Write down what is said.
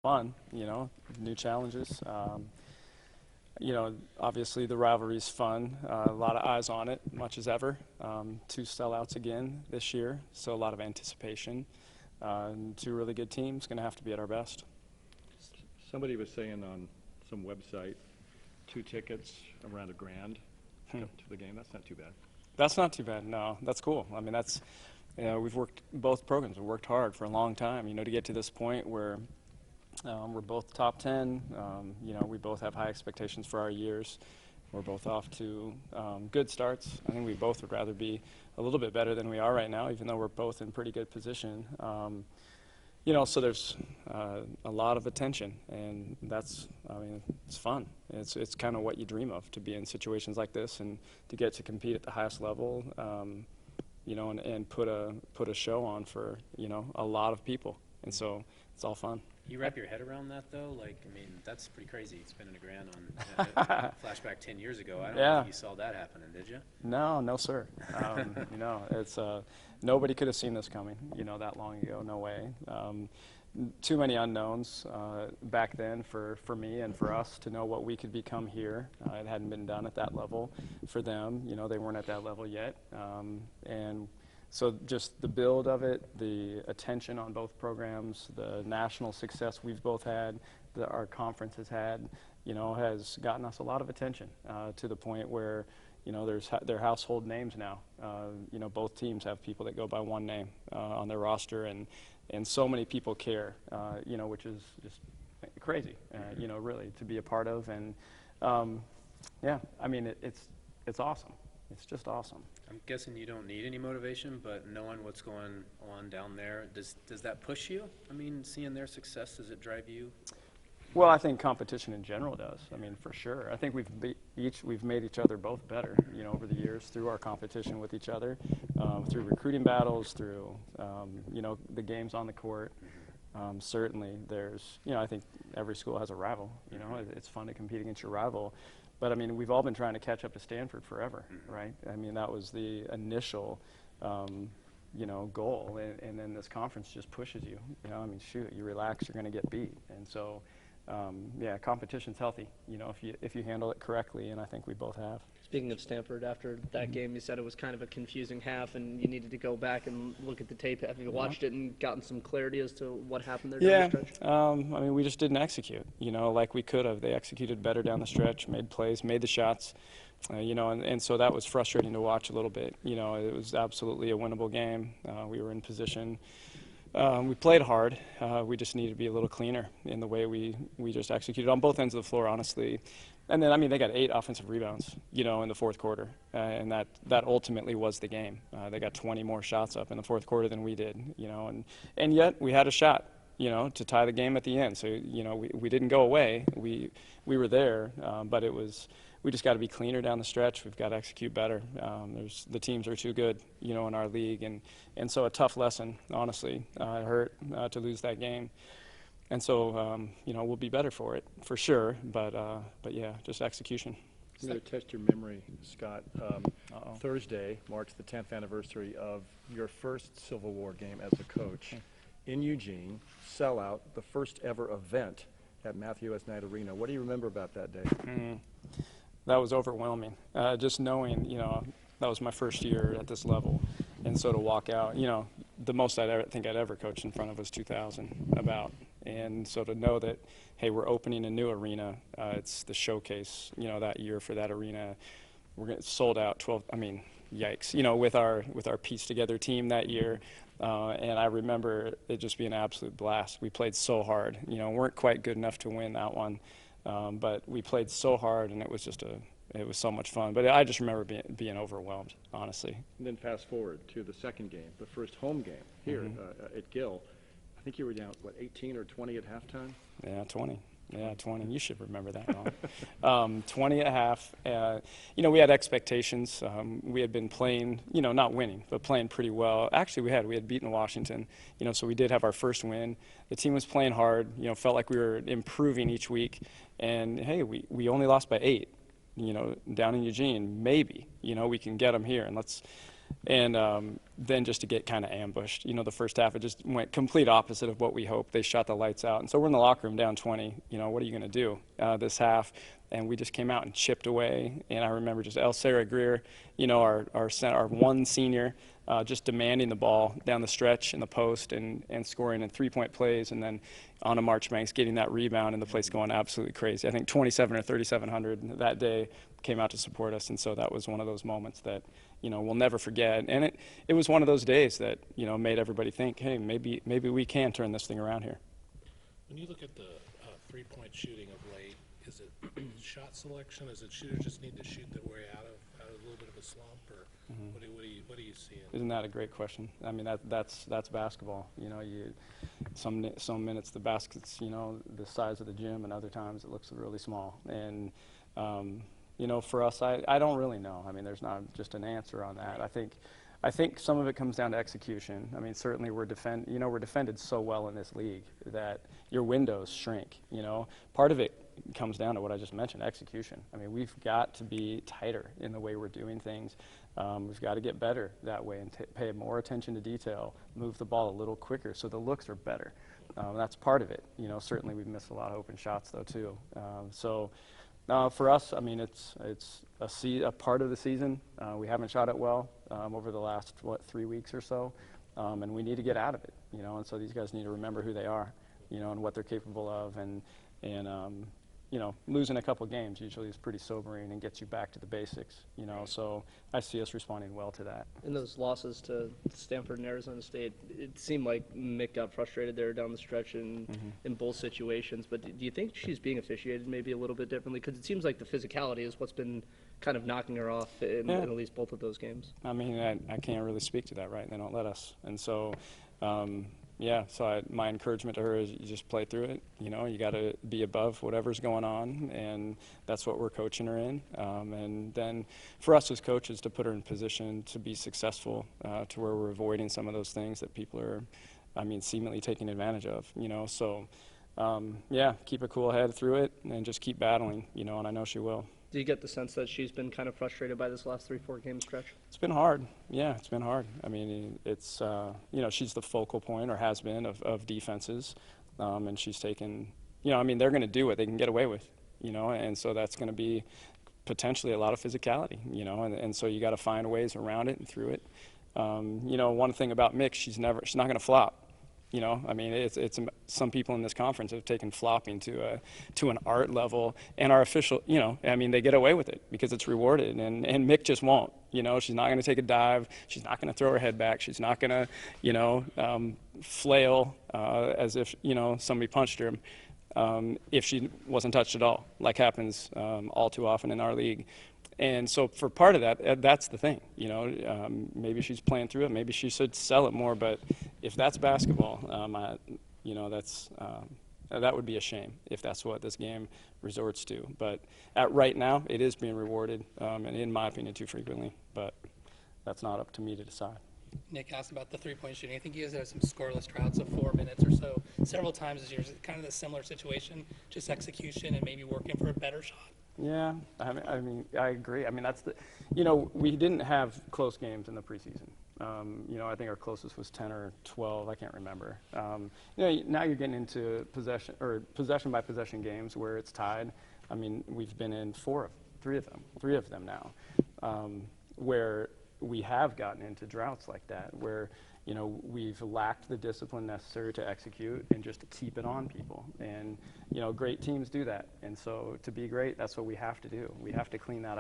fun, new challenges. Obviously the rivalry's fun. A lot of eyes on it, much as ever. Two sellouts again this year, so a lot of anticipation. And two really good teams, going to have to be at our best. Somebody was saying on some website, 2 tickets around $1,000 to the game. That's not too bad. That's not too bad. No, that's cool. I mean, we've worked, both programs have worked hard for a long time, to get to this point where we're both top 10. We both have high expectations for our years. We're both off to good starts. I think we both would rather be a little bit better than we are right now, even though we're both in pretty good position. So there's a lot of attention, and it's fun. It's kind of what you dream of, to be in situations like this and to get to compete at the highest level, and put a show on for, a lot of people. And so it's all fun. You wrap your head around that, though? That's pretty crazy, spending $1,000 on flashback 10 years ago. I don't think you saw that happening, did you? No, sir. It's nobody could have seen this coming, that long ago. No way. Too many unknowns back then for me and for us to know what we could become here. It hadn't been done at that level for them. They weren't at that level yet. And so just the build of it, the attention on both programs, the national success we've both had, that our conference has had, has gotten us a lot of attention to the point where, they're household names now. Both teams have people that go by one name on their roster, and so many people care, which is just crazy, really, to be a part of. And, it's awesome. It's just awesome. I'm guessing you don't need any motivation, but knowing what's going on down there, does that push you? Seeing their success, does it drive you? Well, I think competition in general does. For sure. I think we've made each other both better, over the years through our competition with each other, through recruiting battles, through, the games on the court. Certainly, there's, I think every school has a rival. It's fun to compete against your rival. But, we've all been trying to catch up to Stanford forever, right? That was the initial, goal. And then this conference just pushes you. Shoot, you relax, you're going to get beat. And so, competition's healthy, if you handle it correctly, and I think we both have. Speaking of Stanford, after that game, you said it was kind of a confusing half, and you needed to go back and look at the tape. Have you watched it and gotten some clarity as to what happened there down the stretch? We just didn't execute, like we could have. They executed better down the stretch, made plays, made the shots, and so that was frustrating to watch a little bit. It was absolutely a winnable game. We were in position. We played hard. We just needed to be a little cleaner in the way we just executed on both ends of the floor, honestly. And then, they got 8 offensive rebounds, in the fourth quarter, and that ultimately was the game. They got 20 more shots up in the fourth quarter than we did, and yet we had a shot, to tie the game at the end. So, we didn't go away. We were there, but we just got to be cleaner down the stretch. We've got to execute better. The teams are too good, in our league, and so a tough lesson, honestly. It hurt to lose that game. And so, we'll be better for it, for sure. But yeah, just execution. I'm going to test your memory, Scott. Thursday marks the 10th anniversary of your first Civil War game as a coach in Eugene, sellout, the first ever event at Matthew S. Knight Arena. What do you remember about that day? That was overwhelming. Just knowing, that was my first year at this level. And so to walk out, the most I'd ever coached in front of was 2,000 about. And so to know that, hey, we're opening a new arena, it's the showcase, that year for that arena. We're getting sold out 12, yikes, with our pieced together team that year. And I remember it just being an absolute blast. We played so hard, weren't quite good enough to win that one. But we played so hard, and it was so much fun. But I just remember being overwhelmed, honestly. And then fast forward to the second game, the first home game here at Gill. I think you were down, 18 or 20 at halftime? Yeah, 20. Yeah, 20. You should remember that one. 20 at half. We had expectations. We had been playing, not winning, but playing pretty well. Actually, we had beaten Washington, so we did have our first win. The team was playing hard, felt like we were improving each week. And, hey, we only lost by 8, down in Eugene. Maybe, we can get them here. And And then just to get kind of ambushed. You know, the first half, it just went complete opposite of what we hoped. They shot the lights out. And so we're in the locker room down 20. You know, what are you going to do this half? And we just came out and chipped away. And I remember just El Sarah Greer, you know, our one senior, just demanding the ball down the stretch in the post and scoring in three-point plays. And then Anna Marchbanks getting that rebound and the place going absolutely crazy. I think 27 or 3,700 that day came out to support us. And so that was one of those moments that, you know, we'll never forget. And it was one of those days that, you know, made everybody think, hey, maybe we can turn this thing around here. When you look at the three-point shooting of late, is it shot selection? Is it shooters just need to shoot their way out of a little bit of a slump, or what are you seeing? Isn't that a great question? I mean, that's basketball. You know, some minutes the basket's, you know, the size of the gym, and other times it looks really small. And you know, for us, I don't really know. I mean, there's not just an answer on that. I think some of it comes down to execution. I mean, certainly we're defended so well in this league that your windows shrink. You know, part of it comes down to what I just mentioned, execution. I mean, we've got to be tighter in the way we're doing things. We've got to get better that way and pay more attention to detail, move the ball a little quicker so the looks are better. That's part of it. You know, certainly we've missed a lot of open shots though too. For us, I mean, it's a part of the season. We haven't shot it well over the last 3 weeks or so, and we need to get out of it. You know, and so these guys need to remember who they are, you know, and what they're capable of, and you know, losing a couple games usually is pretty sobering and gets you back to the basics. You know, so I see us responding well to that. In those losses to Stanford and Arizona State, it seemed like Mick got frustrated there down the stretch in both situations. But do you think she's being officiated maybe a little bit differently? Because it seems like the physicality is what's been kind of knocking her off in at least both of those games. I mean, I can't really speak to that, right? They don't let us. And so, yeah, so my encouragement to her is you just play through it. You know, you got to be above whatever's going on, and that's what we're coaching her in. And then for us as coaches to put her in position to be successful, to where we're avoiding some of those things that people are, I mean, seemingly taking advantage of, you know. So, yeah, keep a cool head through it and just keep battling, you know, and I know she will. Do you get the sense that she's been kind of frustrated by this last 3-4 game stretch? It's been hard. Yeah, it's been hard. I mean, it's, you know, she's the focal point, or has been, of defenses. And she's taken, you know, I mean, they're going to do what they can get away with, you know, and so that's going to be potentially a lot of physicality, you know, and so you got to find ways around it and through it. You know, one thing about Mick, she's not going to flop. You know, I mean, it's some people in this conference have taken flopping to an art level, and our official, you know, I mean, they get away with it because it's rewarded, and Mick just won't. You know, she's not going to take a dive. She's not going to throw her head back. She's not going to, you know, flail as if, you know, somebody punched her if she wasn't touched at all, like happens all too often in our league. And so for part of that, that's the thing, you know, maybe she's playing through it. Maybe she should sell it more. But if that's basketball, you know, that would be a shame if that's what this game resorts to. But right now, it is being rewarded, and in my opinion, too frequently. But that's not up to me to decide. Nick asked about the three-point shooting. I think you guys had some scoreless droughts of 4 minutes or so several times this year. Is it kind of a similar situation, just execution and maybe working for a better shot? Yeah, I mean, I agree. I mean, that's the, you know, we didn't have close games in the preseason. You know, I think our closest was 10 or 12. I can't remember. You know, now you're getting into possession by possession games where it's tied. I mean, we've been in three of them now, where we have gotten into droughts like that, where, you know, we've lacked the discipline necessary to execute and just to keep it on people. And, you know, great teams do that. And so to be great, that's what we have to do. We have to clean that up.